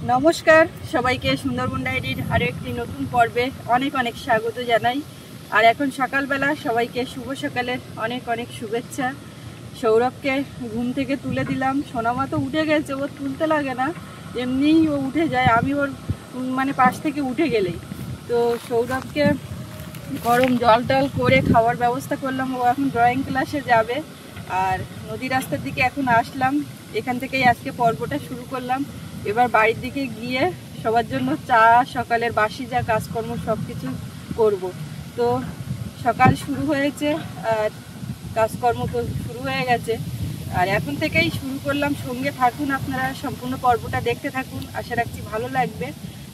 নমস্কার সবাইকে, সুন্দরবন ডায়েরির আরও একটি নতুন পর্বে অনেক অনেক স্বাগত জানাই। আর এখন সকালবেলা সবাইকে শুভ সকালের অনেক অনেক শুভেচ্ছা। সৌরভকে ঘুম থেকে তুলে দিলাম। সোনামা তো উঠে গেছে, ও তুলতে লাগে না, এমনিই ও উঠে যায়। আমি ওর পাশ থেকে উঠে গেলেই তো সৌরভকে গরম জল টল করে খাওয়ার ব্যবস্থা করলাম। ও এখন ড্রয়িং ক্লাসে যাবে। আর নদী রাস্তার দিকে এখন আসলাম, এখান থেকেই আজকে পর্বটা শুরু করলাম। এবার বাড়ির দিকে গিয়ে সবার জন্য চা, সকালের বাসি যা কাজকর্ম সব কিছু করবো। তো সকাল শুরু হয়েছে আর কাজকর্ম তো শুরু হয়ে গেছে। আর এখন থেকেই শুরু করলাম, সঙ্গে থাকুন, আপনারা সম্পূর্ণ পর্বটা দেখতে থাকুন, আশা রাখছি ভালো লাগবে।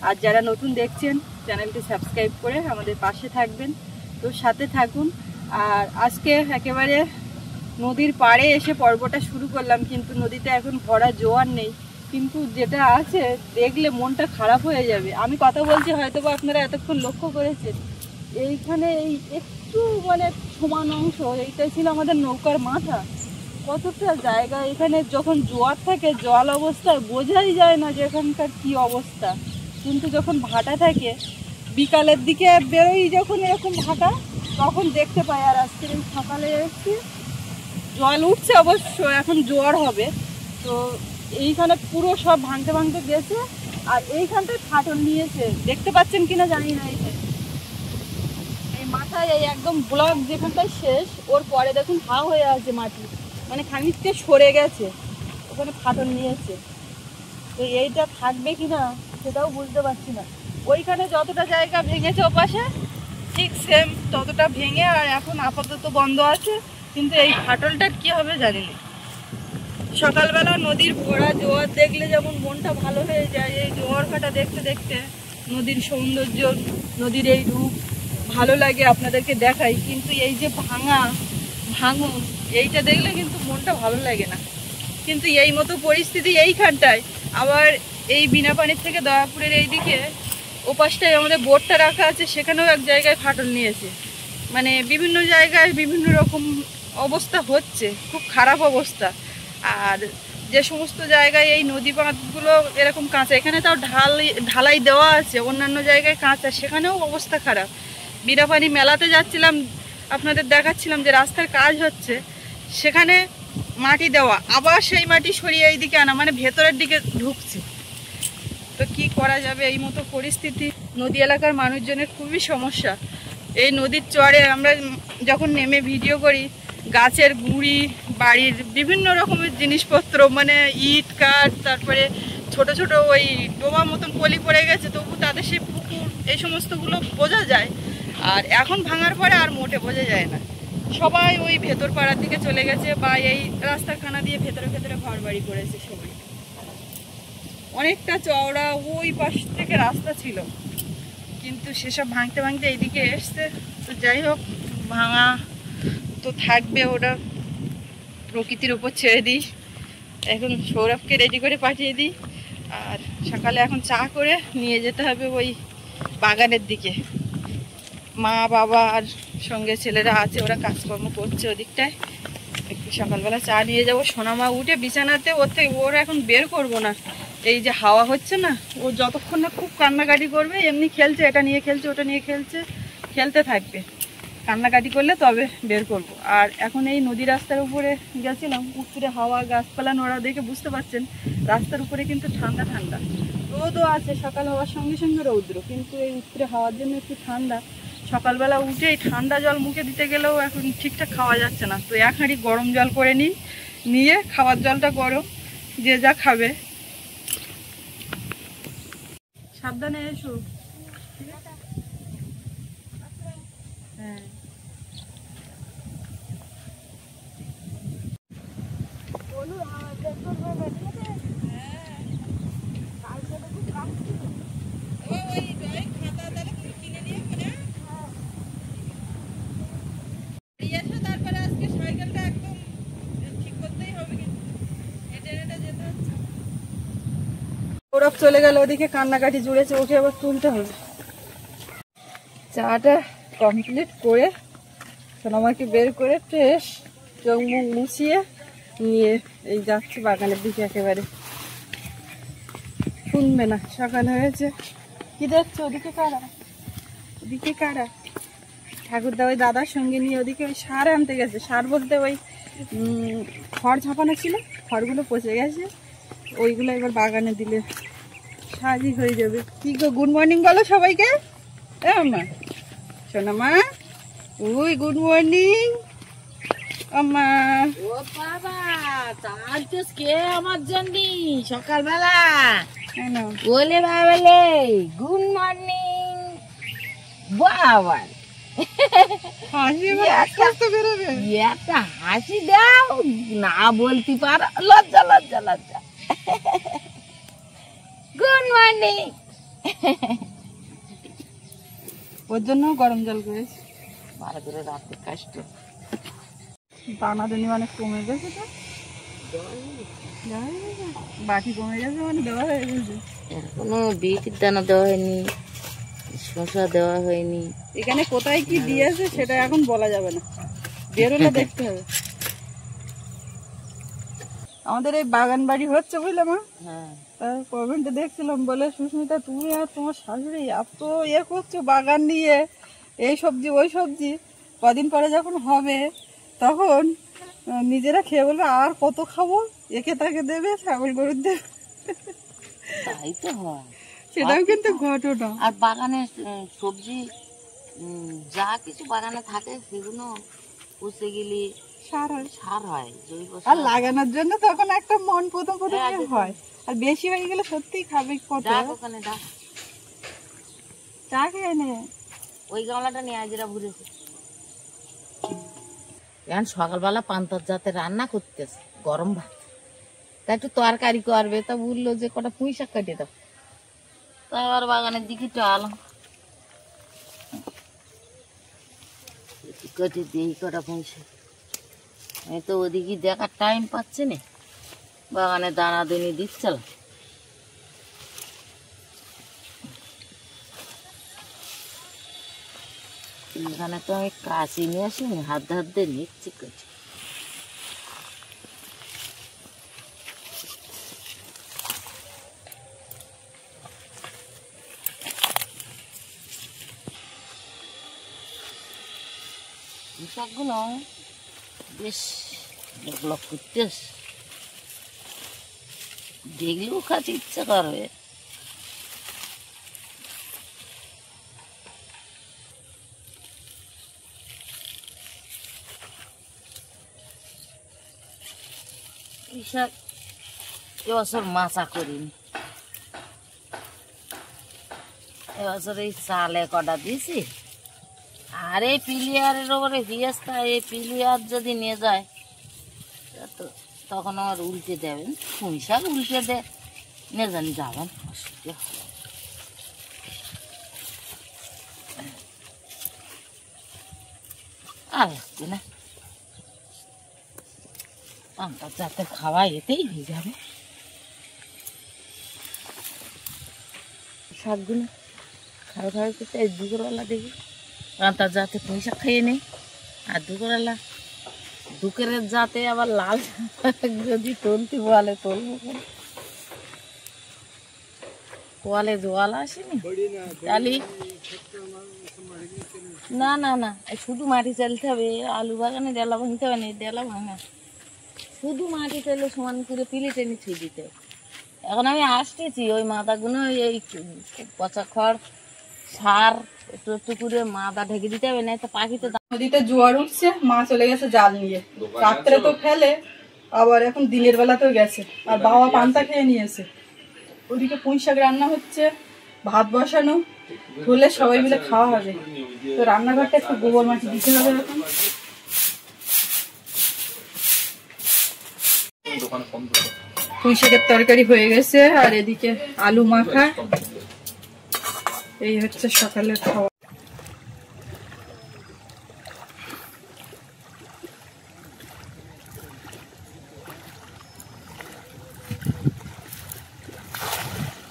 আর যারা নতুন দেখছেন চ্যানেলটি সাবস্ক্রাইব করে আমাদের পাশে থাকবেন, তো সাথে থাকুন। আর আজকে একেবারে নদীর পাড়ে এসে পর্বটা শুরু করলাম, কিন্তু নদীতে এখন ভরা জোয়ার নেই, কিন্তু যেটা আছে দেখলে মনটা খারাপ হয়ে যাবে। আমি কথা বলছি, হয়তো বা আপনারা এতক্ষণ লক্ষ্য করেছেন, এইখানে এই একটু সমান অংশ, এইটাই ছিল আমাদের নৌকার মাথা। কতটা জায়গা এখানে যখন জোয়ার থাকে জল অবস্থায় বোঝাই যায় না যে এখানকার কী অবস্থা, কিন্তু যখন ভাটা থাকে বিকালের দিকে বেরোই যখন এরকম ভাটা, তখন দেখতে পাই। আর আজকে এই সকালে এসেছি, জল উঠছে অবশ্য, এখন জোয়ার হবে। তো এইখানে পুরো সব ভাঙতে ভাঙতে গেছে, আর এইখানটায় ফাটল নিয়েছে, দেখতে পাচ্ছেন কিনা জানি না। এই মাথায় এই একদম ব্লক যেখানটায় শেষ, ওর পরে দেখুন হা হয়ে আছে মাটি, খানিকটা সরে গেছে, ওখানে ফাটল নিয়েছে। তো এইটা থাকবে কিনা সেটাও বুঝতে পারছি না। ওইখানে যতটা জায়গা ভেঙেছে ওপাশে ঠিক সেম ততটা ভেঙে আর এখন আপাতত বন্ধ আছে, কিন্তু এই ফাটলটার কি হবে জানি না। সকালবেলা নদীর ভরা জোয়ার দেখলে যেমন মনটা ভালো হয়ে যায়, এই জোয়ার ভাটা দেখতে দেখতে নদীর সৌন্দর্য, নদীর এই রূপ ভালো লাগে, আপনাদেরকে দেখাই। কিন্তু এই যে ভাঙন এইটা দেখলে কিন্তু মনটা ভালো লাগে না। কিন্তু এই মতো পরিস্থিতি এইখানটায়, আবার এই বিনাপানির থেকে দয়াপুরের এইদিকে ওপাশটায় আমাদের বোটটা রাখা আছে, সেখানেও এক জায়গায় ফাটল নিয়েছে। বিভিন্ন জায়গায় বিভিন্ন রকম অবস্থা হচ্ছে, খুব খারাপ অবস্থা। আর যে সমস্ত জায়গায় এই নদী বাঁধগুলো এরকম কাঁচা, এখানে তাও ঢালাই দেওয়া আছে, অন্যান্য জায়গায় কাঁচা, সেখানেও অবস্থা খারাপ। বিনাপানি মেলাতে যাচ্ছিলাম, আপনাদের দেখাচ্ছিলাম যে রাস্তার কাজ হচ্ছে, সেখানে মাটি দেওয়া, আবার সেই মাটি সরিয়ে এইদিকে আনা, ভেতরের দিকে ঢুকছে। তো কি করা যাবে এই মতো পরিস্থিতি? নদী এলাকার মানুষজনের খুবই সমস্যা। এই নদীর চরে আমরা যখন নেমে ভিডিও করি, গাছের গুঁড়ি, বাড়ির বিভিন্ন রকমের জিনিসপত্র, ইট কাঠ, তারপরে ছোট ছোট ওই ডোবা মতন পলি পড়ে গেছে, তবু তাদের সেই পুকুর এই সমস্তগুলো বোঝা যায়। আর এখন ভাঙার পরে আর মোটে বোঝা যায় না। সবাই ওই ভেতর পাড়ার দিকে চলে গেছে, বা এই রাস্তার খানা দিয়ে ভেতরে ভেতরে ঘর বাড়ি করেছে সবাই। অনেকটা চওড়া ওই পাশ থেকে রাস্তা ছিল, কিন্তু সেসব ভাঙতে ভাঙতে এইদিকে এসছে। তো যাই হোক, ভাঙা তো থাকবে, ওটা প্রকৃতির উপর ছেড়ে দিই। এখন সৌরভকে রেডি করে পাঠিয়ে দিই, আর সকালে এখন চা করে নিয়ে যেতে হবে ওই বাগানের দিকে। মা বাবা আর সঙ্গে ছেলেরা আছে, ওরা কাজকর্ম করছে ওদিকটায়। একটু সকালবেলা চা নিয়ে যাবো। সোনামা উঠে বিছানাতে, ওর এখন বের করবো না, এই যে হাওয়া হচ্ছে না, ও যতক্ষণ না খুব কান্নাকাটি করবে, এমনি খেলছে, এটা নিয়ে খেলছে, ওটা নিয়ে খেলছে, খেলতে থাকবে। কান্নাকাটি করলে তবে বের করব। আর এখন এই নদী রাস্তার উপরে গেছিলাম, উপরে হাওয়া, গাছপালা নড়া দেখে বুঝতে পারছেন রাস্তার উপরে কিন্তু ঠান্ডা ঠান্ডা। রোদও আছে, সকাল হওয়ার সঙ্গে সঙ্গে রৌদ্র, কিন্তু এই উপরে হাওয়ার জন্য একটু ঠান্ডা। সকালবেলা উঠে এই ঠান্ডা জল মুখে দিতে গেলেও এখন ঠিকঠাক খাওয়া যাচ্ছে না। তো এক হাঁড়ি গরম জল করে নিয়ে খাওয়ার জলটা গরম, যে যা খাবে। সাবধানে এসো। হ্যাঁ, সৌরভ চলে গেল ওদিকে, কান্নাকাটি জুড়েছে, ওকে আবার তুলতে হবে। চাটা কমপ্লিট করে সোনামাকে বের করে ফ্রেশ চোখ মুখ মুছিয়ে নিয়ে এই যাচ্ছি বাগানের দিকে একেবারে। শুনবে না, সকাল হয়েছে। কি দেখছো ওদিকে কারা? ওদিকে কারা? ঠাকুরদা ওই দাদার সঙ্গে নিয়ে ওদিকে ওই সার আনতে গেছে। সার বলতে ওই খড় ঝাপানো ছিল, খড়গুলো পচে গেছে, ওইগুলো এবার বাগানে দিলে সাজই হয়ে যাবে। কি গো, গুড মর্নিং বলো সবাইকে। মা, শোনা মা, ওই গুড মর্নিং। আমা ও বাবা, তার তো কে আমার জন্য সকালবেলা বলে বাবালে গুড মর্নিং। বাবা একটা হাসি দাও না, বলতে পারো, লজ্জা লজ্জা লজ্জা। Good morning. ওর জন্য গরম জল করেছি, ভালো করে রাখতে কষ্ট। দানা দানি অনেক কমে গেছে, তো বাটি কমে গেছে, মানে দেওয়া হয়ে গেছে। এখনো বিটির দানা দেওয়া হয়নি, শসা দেওয়া হয়নি। এখানে কোথায় কি দিয়েছে সেটা এখন বলা যাবে না, বেরোলে দেখতে হবে। আমাদের এই বাগান বাড়ি হচ্ছে, বুঝলে মা। তার কমেন্টে দেখছিলাম, বলে সুস্মিতা তুমি আর তোমার শাশুড়ি এত করছো বাগান নিয়ে, এই সবজি ওই সবজি, কদিন পরে যখন হবে তখন নিজেরা খেয়ে বলবে আর কত খাবো, একে তাকে দেবে, ছাগল গরুর দেবে। তাই তো হয়, সেটাও কিন্তু ঘটনা। আর বাগানে সবজি যা কিছু বাগানে থাকে সেগুলো পুষে গেলে সার হয়, সার হয়, জৈব সার। আর লাগানোর জন্য তখন একটা মন প্রথম হয়, আর বেশি হয়ে গেলে সত্যি খাবে কত। ওখানে চা খেয়ে নে, ওই গামলাটা নিয়ে আজরা ঘুরেছে। এখন সকালবেলা পান্তার জাতে রান্না করতেছে, গরম ভাত, তা একটু তরকারি করবে, তা বললো যে কটা পুঁই শাক কাটিয়ে দাও। তা আবার বাগানের দিকে চালাম, কেটে দিই কটা পুঁই শাক। আমি তো ওদিকে দেখার টাইম পাচ্ছি না, বাগানে দানা দুনি দিচ্ছিলাম। এখানে তো আমি কাশি নিয়ে আসিনি, হাত দিয়ে নিচ্ছি কেটে। শাকগুলো বেশ ডেভেলপ করতেস, দেখলেও খাতে ইচ্ছা করবে। এই শাক এবছর মাচা করিনি, এবছর এই চালে কটা দিয়েছি। আর এই পিলিয়ারের ওপরে ভিয়াসটা, এই পিলিয়ার যদি নিয়ে যায় তো তখন আমার উল্টে দেবেন, পুঁই শাক উল্টে দে নিয়ে জানি যাবেন, অসুবিধা হবে আর হচ্ছে না। পান্তার জাতের খাওয়া এতেই হয়ে যাবে। শাকগুলো খাওয়া খাওয়া করতে দুপুরবেলা দেখি পান্তার জাতে পুঁই শাক খেয়ে নেই, আর দুপুরবেলা দুপুরের জাতে আবার লাল যদি তুলতে বলে তুলবো। কোয়ালে জোয়াল আসেনি তাহলে না না না, শুধু মাটি চালতে হবে, আলু বাগানে ডেলা ভাঙতে হবে না, ডেলা ভাঙা শুধু মাটি চাইলে সমান করে পিলি টেনে ছুঁয়ে দিতে হবে। এখন আমি আসতেছি ওই মাদাগুলো, এই পচা খড় সার একটু একটু করে মাদা ঢেকে দিতে হবে, না তো পাখিতে। নদীতে জোয়ার উঠছে, মা চলে গেছে জাল নিয়ে, রাত্রে তো ফেলে, আবার এখন দিনের বেলাতেও গেছে, আর বাবা পান্তা খেয়ে নিয়েছে। ওদিকে পুঁই শাক রান্না হচ্ছে, ভাত বসানো হলে সবাই মিলে খাওয়া হবে। তো রান্নাঘরটা একটু গোবর মাটি দিতে হবে এখন। পুঁই শাকের তরকারি হয়ে গেছে, আর এদিকে আলু মাখা। এই হচ্ছে সকালের খাওয়া।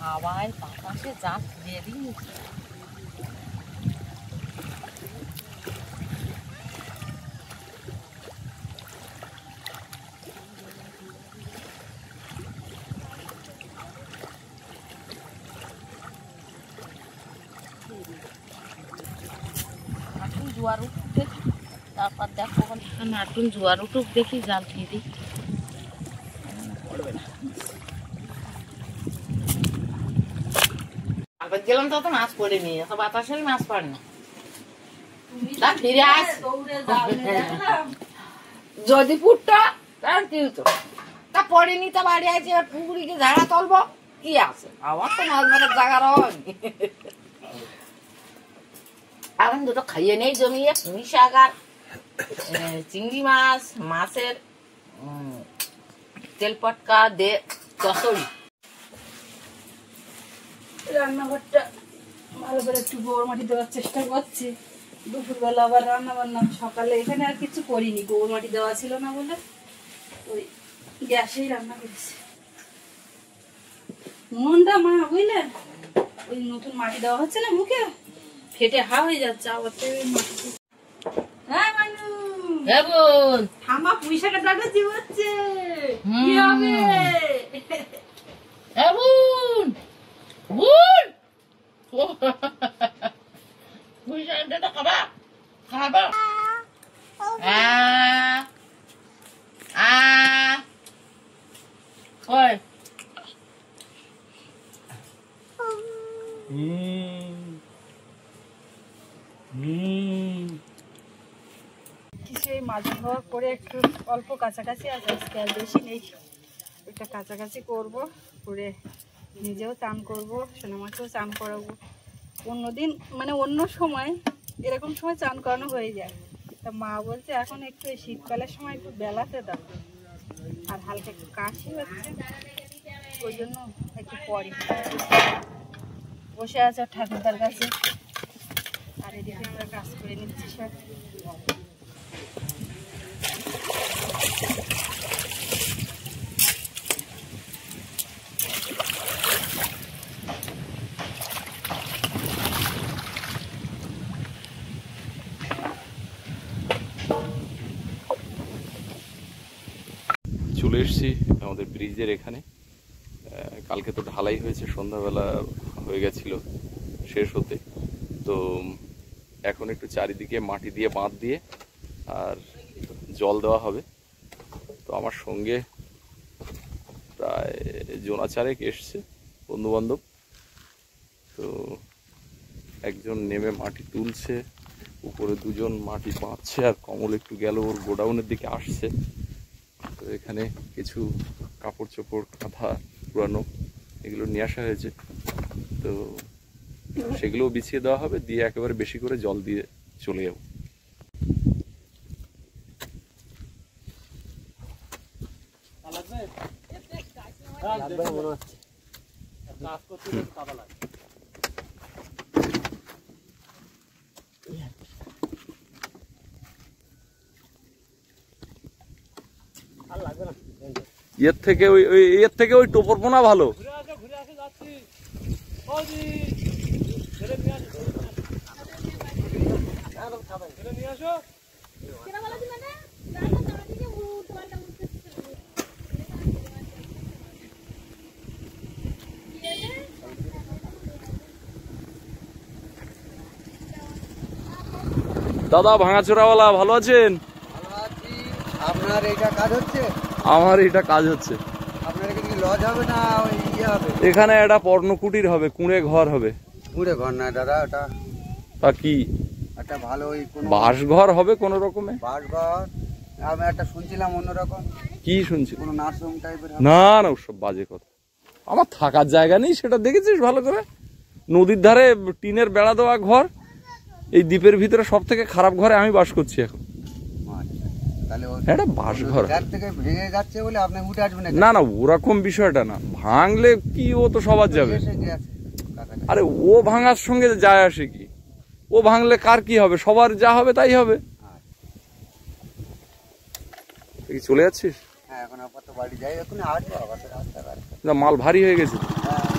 হাওয়ায় বাতাসে যা বেরিয়ে জোয়ার উঠুক দেখি, তারপর দেখো এখানে একটু জোয়ার উঠুক দেখি, জাল দিয়ে দিই। পড়বে না, আবার গেলাম তো মাছ পড়ে নিয়ে, সব বাতাসের মাছ পড়ে না। ফিরে আস যদি পুটটা তা পড়েনি, তা বাড়ি আছে পুকুরিকে ঝাড়া তুলবো কি আছে, আমার তো মাছ মারার জায়গার হয়নি। এখন দুটো খাইয়ে নেই জমিয়ে, পুঁই শাক আর চিংড়ি মাছ, মাছের তেল পটকা দে চচড়ি। রান্নাঘরটা ভালো করে একটু গোবর মাটি দেওয়ার চেষ্টা করছি। দুপুরবেলা আবার রান্না বান্না, সকালে এখানে আর কিছু করিনি, গোবর মাটি দেওয়া ছিল না বলে ওই গ্যাসেই রান্না করেছি। মনটা মা বুঝলেন, ওই নতুন মাটি দেওয়া হচ্ছে না, মুখে ফেটে হা হয়ে যাচ্ছে। আবার মাটি, হ্যাঁ মানু থামা, পুঁইশাকের ডাটা চিবাচ্ছে, কি হবে? কিছুই মাছ ধোয়া করে একটু অল্প কাছাকাছি আছে, আজকে আর বেশি নেই, একটা কাছাকাছি করব, করে নিজেও চান করব, সোনামাকেও চান করাবো। অন্যদিন মানে অন্য সময় এরকম সময় চান করানো হয়ে যায়, তা মা বলছে এখন একটু এই শীতকালের সময় একটু বেলাতে দাও, আর হালকা একটু কাশি হচ্ছে, ওই জন্য একটু পরে বসে আছে ঠাকুরদার কাছে, আর এদিকে আমরা কাজ করে নিচ্ছি সব। চলে এসেছি আমাদের ব্রিজের এখানে। কালকে তো ঢালাই হয়েছে, সন্ধ্যাবেলা হয়ে গেছিল শেষ হতে, তো এখন একটু চারিদিকে মাটি দিয়ে বাঁধ দিয়ে আর জল দেওয়া হবে। তো আমার সঙ্গে প্রায় জোনা চারেক এসছে বন্ধুবান্ধব, তো একজন নেমে মাটি তুলছে, উপরে দুজন মাটি বাঁধছে, আর কমল একটু গেল ওর গোডাউনের দিকে আসছে। তো এখানে কিছু কাপড় চোপড়, কাঁথা পুরানো এগুলো নিয়ে আসা হয়েছে, তো সেগুলো বিছিয়ে দেওয়া হবে, দিয়ে একেবারে বেশি করে জল দিয়ে চলে যাবো। এর থেকে ওই টোপর পোনা ভালো। দাদা ভাঙাচোরাওয়ালা, ভালো আছেন? আপনার এটা কাজ হচ্ছে? আমার এটা কাজ হচ্ছে। আপনার এখানে কি লজ হবে না ওই ইয়ে হবে? এখানে একটা পর্ণকুটির হবে, কুঁড়ে ঘর হবে। কুঁড়ে ঘর না দাদা, ওটা তা কি একটা ভালো ওই কোনো বাসঘর হবে কোন রকমে? বাসঘর আমি একটা শুনছিলাম অন্যরকম। কি শুনছি? কোনো নার্সিং টাইপের? না না, ওসব বাজে কথা। আমার থাকার জায়গা নেই, সেটা দেখেছিস ভালো করে? নদীর ধারে টিনের বেড়া দেওয়া ঘর, এই দ্বীপের ভিতরে সব থেকে খারাপ ঘরে আমি বাস করছি এখন। তাহলে এটা বাসঘর থেকে ভেঙে যাচ্ছে বলে আপনি উঠে আসবেন? না না, ওরকম বিষয়টা না। ভাঙলে কি ও তো সবার যাবে। আরে ও ভাঙার সঙ্গে যায় আসে কি? ও ভাঙলে কার কি হবে? সবার যা হবে তাই হবে। চলে যাচ্ছিস? হ্যাঁ, এখন আপাতত বাড়ি যাই, এখন আসবো আবার রাস্তা। না, মাল ভারী হয়ে গেছে। হ্যাঁ।